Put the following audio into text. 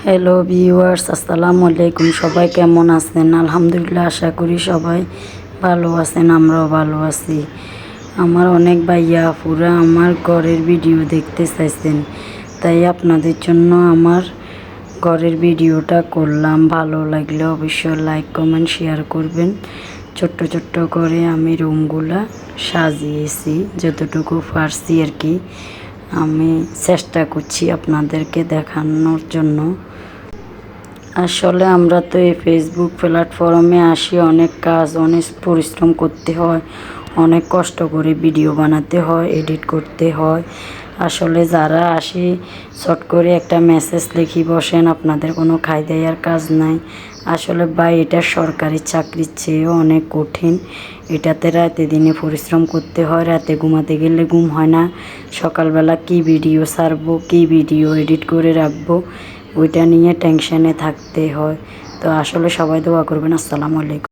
Hello viewers, আসসালামু আলাইকুম। সবাই কেমন আছেন? আলহামদুলিল্লাহ, আশা করি সবাই ভালো আছেন। আমরাও ভালো আছি। আমার অনেক ভাইয়া আপুরা আমার ঘরের ভিডিও দেখতে চাইছেন, তাই আপনাদের জন্য আমার ঘরের ভিডিওটা করলাম। ভালো লাগলে অবশ্যই লাইক কমেন্ট শেয়ার করবেন। ছোট্ট ছোট্ট করে আমি রুমগুলা সাজিয়েছি, যতটুকু পারছি আর কি। আমি চেষ্টা করছি আপনাদেরকে দেখানোর জন্য। আসলে আমরা তো এই ফেসবুক প্ল্যাটফর্মে আসি, অনেক কাজ, অনেক পরিশ্রম করতে হয়, অনেক কষ্ট করে ভিডিও বানাতে হয়, এডিট করতে হয়। আসলে যারা আসি শর্ট করে একটা মেসেজ লিখি বসেন, আপনাদের কোনো খাই দেওয়ার কাজ নাই। আসলে ভাই, এটা সরকারি চাকরির চেয়েও অনেক কঠিন। এটাতে রাতে দিনে পরিশ্রম করতে হয়, রাতে ঘুমাতে গেলে ঘুম হয় না। সকালবেলা কি ভিডিও ছাড়বো, কি ভিডিও এডিট করে রাখবো, ওইটা নিয়ে টেনশনে থাকতে হয়। তো আসলে সবাই দোয়া করবেন। আসসালামু আলাইকুম।